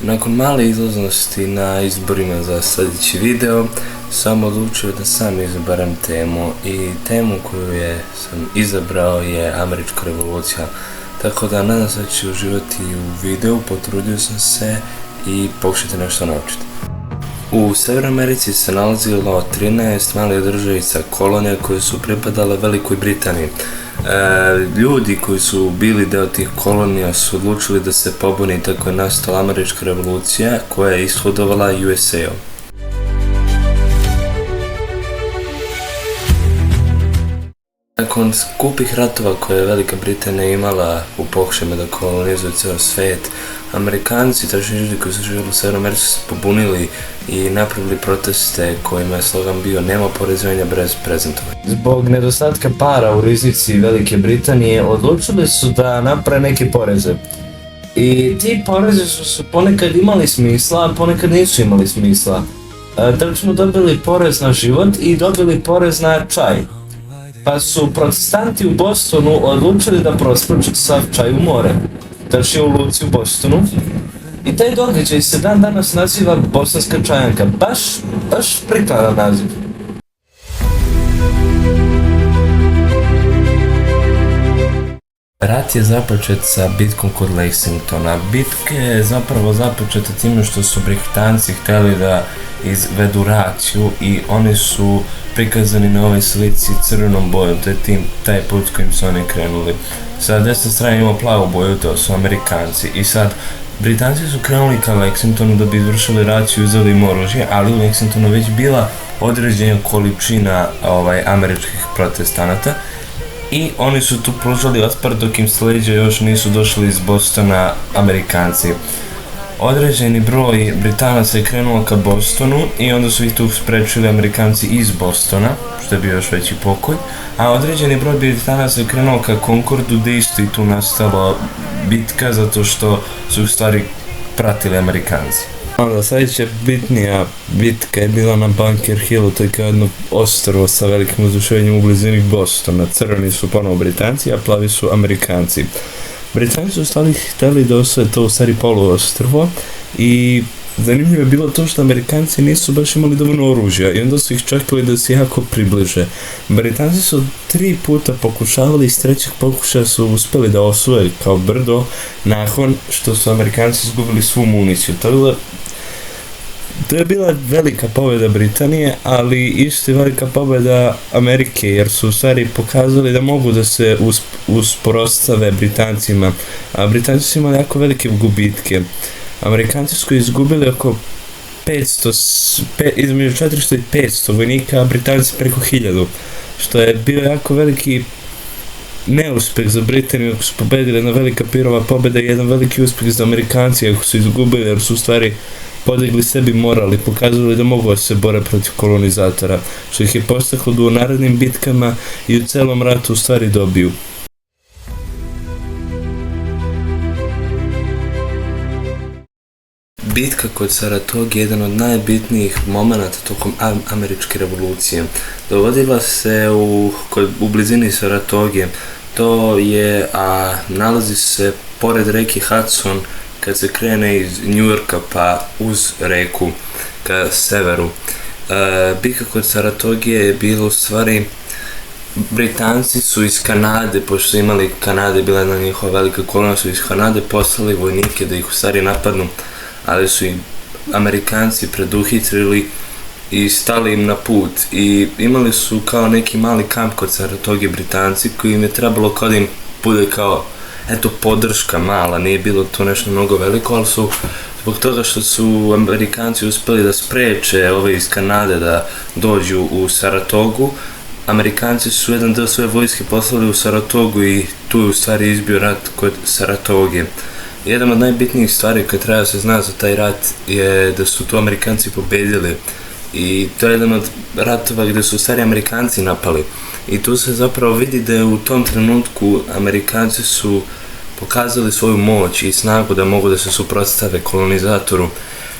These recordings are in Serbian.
Nakon male izlaznosti na izborima za sljedeći video, sam odlučio da sam izaberem temu i temu koju sam izabrao je američka revolucija. Tako da nadam se da ću uživati u videu, potrudio sam se i pokušajte nešto naučiti. U Severnoj Americi se nalazilo 13 malih državica kolonija koje su pripadale Velikoj Britaniji. Ljudi koji su bili deo tih kolonija su odlučili da se pobune i tako je nastala američka revolucija koja je ishodovala USA-om. Nakon skupih ratova koje je Velika Britanija imala u pokušajima da kolonizuje ceo svet, Amerikanci, tačnije ljudi koji su živjeli u Severnoj Americi, su se pobunili i napravili proteste kojima je slogan bio "Nema oporezivanja bez prezentovanja". Zbog nedostatka para u riznici Velike Britanije odlučili su da naprave neke poreze. I ti porezi su ponekad imali smisla, a ponekad nisu imali smisla. Tako smo dobili porez na život i dobili porez na čaj. Pa su protestanti u Bostonu odlučili da prospaču sav čaj u more, tačnije u luci u Bostonu. I taj događaj se dan danas naziva Bosanska čajanka, baš prikladan naziv. Rat je započet sa bitkom kod Lexingtona. Bitka je zapravo započeta time što su Britanci htjeli da izvedu raciju i oni su prikazani na ovoj slici crvenom bojom, to je taj put kojim su oni krenuli. Sa desne strane imamo plavu boju, to su Amerikanci. I sad, Britanci su krenuli ka Lexingtonu da bi izvršili raciju i uzeli im oružje, ali u Lexingtonu već bila određena količina američkih protestanata i oni su tu pružali otpor dok im s leđa još nisu došli iz Bostona Amerikanci. Određeni broj Britanaca je krenuo ka Bostonu i onda su ih tu sprečili Amerikanci iz Bostona, što je bio još veći pokolj, a određeni broj Britanaca je krenuo ka Concordu, gdje isto i tu nastala bitka zato što su u stvari pratili Amerikanci. Onda sljedeća bitnija bitka je bila na Bunker Hillu, to je kao jedno ostrvo sa velikim uzdušenjem u blizini Bostona. Crveni su ponovo Britanci, a plavi su Amerikanci. Britanci su htjeli da osvoje to u stvari poluostrvo i zanimljivo je bilo to što Amerikanci nisu baš imali dovoljno oružja i onda su ih čekali da se jako približe. Britanci su 3 puta pokušavali i s trećeg pokušaja su uspjeli da osvoje kao brdo nakon što su Amerikanci izgubili svu municiju. To je bila velika pobjeda Britanije, ali isto i velika pobjeda Amerike, jer su u stvari pokazali da mogu da se usporostave Britancima, a Britanci su imali jako velike gubitke. Amerikanci su izgubili oko između 400 i 500 vojnika, a Britanci preko 1000, što je bio jako veliki neuspjeh za Britaniju ako su pobedili, jedna velika pirova pobjeda i jedan veliki uspjeh za Amerikanci ako su izgubili, jer su u stvari podigli sebi moral i pokazali da mogu da se bore protiv kolonizatora, što ih je postaklo da u narednim bitkama i u celom ratu u stvari dobiju. Bitka kod Saratoga je jedan od najbitnijih momenata tokom američke revolucije. Dogodila se u blizini Saratoge, nalazi se pored reke Hudson kad se krene iz New Yorka pa uz reku ka severu. Bitka kod Saratoge je bilo u stvari, Britanci su iz Kanade, pošto su imali Kanade, bila jedna njihova velika kolonija, su iz Kanade poslali vojnike da ih u stvari napadnu, ali su ih Amerikanci preduhitrili i stali im na put i imali su kao neki mali kamp kod Saratoge Britanci koji im je trebalo kao da im bude kao podrška mala, nije bilo to nešto mnogo veliko, ali su zbog toga što su Amerikanci uspjeli da spreče ove iz Kanade da dođu u Saratogu, Amerikanci su jedan deo svoje vojske poslali u Saratogu i tu je u stvari izbio rat kod Saratoge. Jedan od najbitnijih stvari koje treba se zna za taj rat je da su tu Amerikanci pobedili i to je jedan od ratova gdje su u stvari Amerikanci napali. I tu se zapravo vidi da je u tom trenutku Amerikanci su pokazali svoju moć i snagu da mogu da se suprotstave kolonizatoru.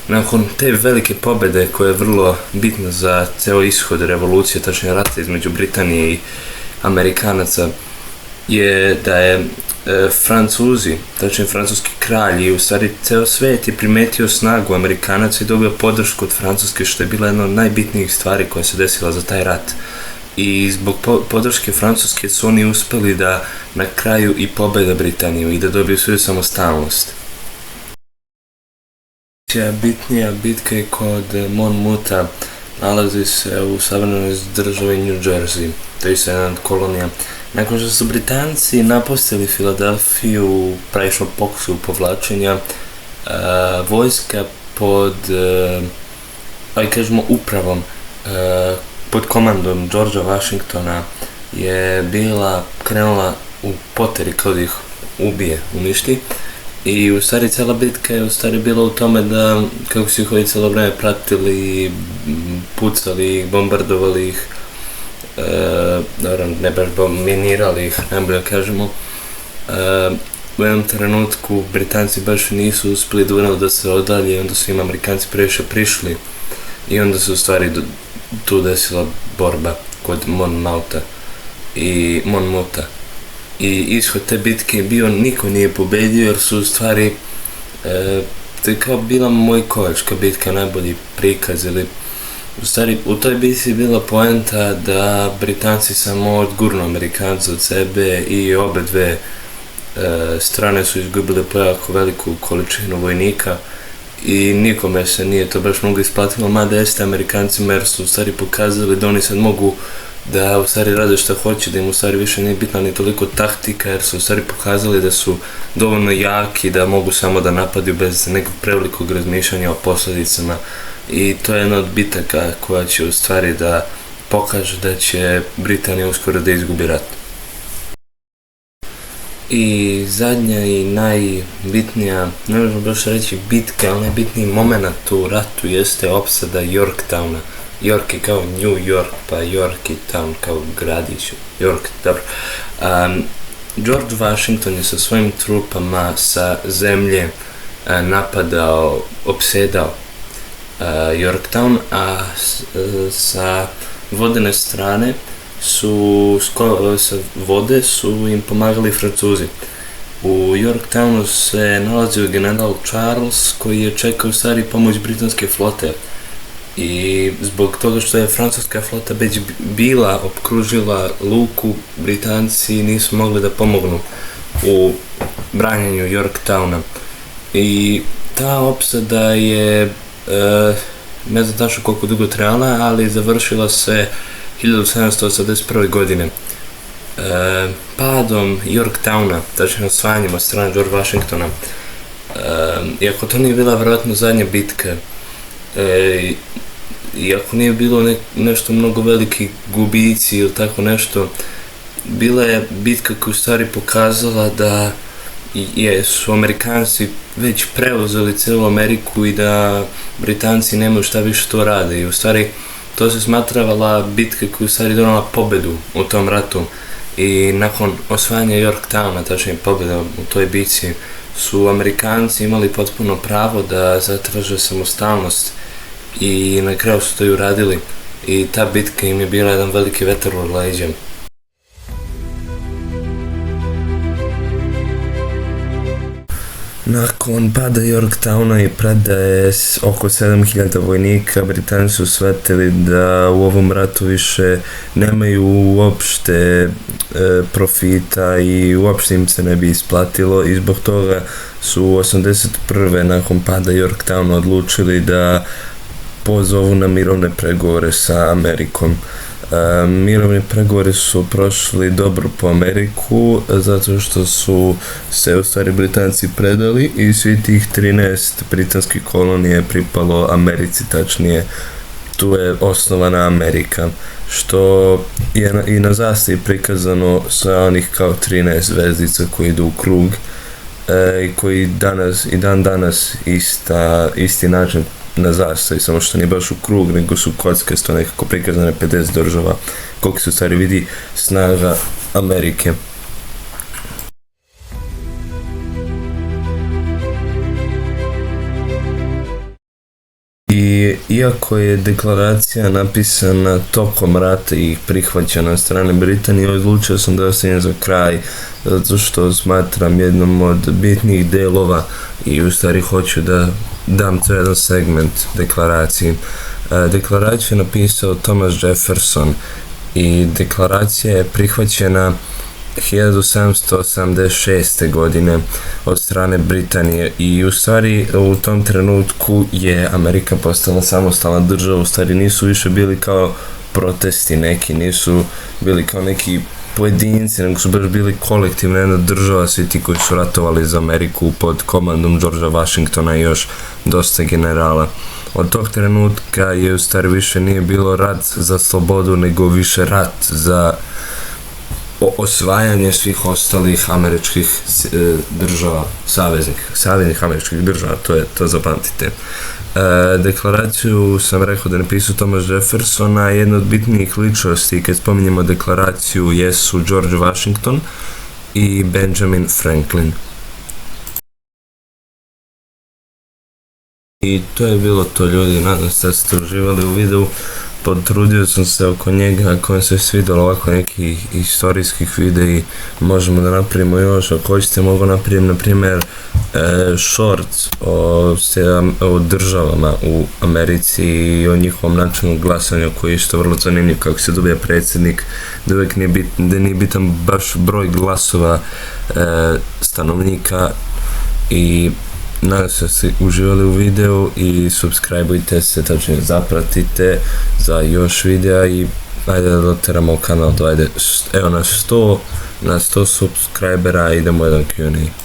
Nakon te velike pobjede koja je vrlo bitna za ceo ishod revolucije, tačnije rata između Britanije i Amerikanaca, je da je Francuzi, tačnije francuski kralj, i u stvari ceo svet je primetio snagu Amerikanaca i dobio podršku od Francuske, što je bila jedna od najbitnijih stvari koja se desila za taj rat. I zbog podrške Francuske su oni uspeli da na kraju i pobede Britaniju i da dobiju svoju samostalnost. Bitnija bitka je kod Monmuta, nalazi se u savremenoj državi New Jersey, to je jedna od kolonija. Nakon što su Britanci napustili Filadelfiju u pravičnom pokušaju povlačenja, vojska pod, upravom, pod komandom Georgea Washingtona je bila krenula u poteri kao da ih ubije, uništi. I u stvari cela bitka je u stvari bila u tome da, kako su ih ovi celo vreme pratili, pucali ih, bombardovali ih, ne baš minirali ih, najbolje da kažemo. U jednom trenutku Britanci baš nisu uspeli dovoljno da se odalje, onda su im Amerikanci previše prišli i onda se u stvari tu desila borba kod Monmuta. I ishod te bitke je bio, niko nije pobedio jer su u stvari, to je kao bila Mojkovačka bitka, najbolji prikaz, ili u stvari u toj bitci je bila poenta da Britanci samo odgurnu Amerikanca od sebe i obe dve strane su izgubile po jako veliku količinu vojnika i nikome se nije to baš mnogo isplatilo, mada jeste Amerikancima, jer su u stvari pokazali da oni sad mogu da u stvari rade šta hoće, da im u stvari više nije bitna ni toliko taktika, jer su u stvari pokazali da su dovoljno jaki da mogu samo da napadaju bez nekog prevelikog razmišljanja o posledicama. I to je jedna od bitaka koja će u stvari da pokaže da će Britanija uskoro da izgubi rat. I zadnja i najbitnija, ne možemo baš reći bitka, ali najbitniji moment u ratu jeste opsada Yorktowna. York je kao New York, pa York i town kao gradić, York, dobro. George Washington je sa svojim trupama sa zemlje napadao, opsedao Yorktown, a sa vodene strane sa vode su im pomagali Francuzi. U Yorktownu se nalazio general Charles koji je čekao u stvari pomoć britanske flote. I zbog toga što je francuska flota već bila opkružila luku, Britanci nisu mogli da pomognu u branjenju Yorktowna. I ta opsada je, ne znam tačno koliko dugo trajala, ali završila se 1781. godine. Padom Yorktowna, tačnije osvajanjem od strane George Washingtona. Iako to nije bila vjerojatno zadnja bitka, iako nije bilo nešto mnogo veliki gubici ili tako nešto, bila je bitka koja u stvari pokazala da su Amerikanci već preuzeli celu Ameriku i da Britanci nemaju šta više to rade. I u stvari to se smatravala bitka koja u stvari donala pobedu u tom ratu. I nakon osvajanja Yorktowna, tačnije pobjeda u toj bitci, su Amerikanci imali potpuno pravo da zatraže samostalnost i na kraju su to i uradili. I ta bitka im je bila jedan veliki vetar u leđa. Nakon pada Yorktowna i predaje oko 7000 vojnika, Britanci su shvatili da u ovom ratu više nemaju uopšte profita i uopšte im se ne bi isplatilo, i zbog toga su 81. nakon pada Yorktowna odlučili da pozovu na mirovne pregovore sa Amerikom. Mirovni pregovori su prošli dobro po Ameriku, zato što su se u stvari Britanci predali i svi tih 13 britanskih kolonija je pripalo Americi, tačnije tu je osnovana Amerika, što je i na zastavi prikazano sa onih kao 13 zvezdica koji idu u krug i koji dan danas isti način na zastavi, samo što nije baš u krug, nego su kockasto nekako prikazane 50 država, koliko se u stvari vidi snaga Amerike. I iako je deklaracija napisana tokom rata i prihvaćena od strane Britanije, odlučio sam da ostavim za kraj, zato što smatram jednom od bitnih delova i u stvari hoću da dam to jedan segment deklaraciji. Deklaraciju je napisao Thomas Jefferson i deklaracija je prihvaćena 1786. godine od strane Britanije i u stvari u tom trenutku je Amerika postala samostalna država, u stvari nisu više bili kao protesti neki, nisu bili kao neki pojedinci, nego su baš bili kolektivna jedna država, svi ti koji su ratovali za Ameriku pod komandom Georgea Washingtona i još dosta generala. Od tog trenutka je u stvari više nije bilo rat za slobodu, nego više rat za osvajanje svih ostalih američkih država, saveznih američkih država, to zapamtite. Deklaraciju sam rekao da je napisao Thomas Jefferson, a jedna od bitnijih ličnosti kad spominjemo deklaraciju jesu George Washington i Benjamin Franklin. I to je bilo to, ljudi, nadam se da ste uživali u videu. Potrudio sam se oko njega, ako vam se svidjelo ovako neki istorijskih videi, možemo da napravimo još, ako hoćete mogu napravim na primjer short o državama u Americi i o njihovom načinu glasanja koji je isto vrlo zanimljiv, kako se dobija predsjednik, da uvijek nije bitan baš broj glasova stanovnika. I nadam se da ste uživali u videu i subscribeujte se, tačnije zapratite za još videa i ajde da doteramo kanal do, evo na 100 subscribera, idemo jedan Q&A.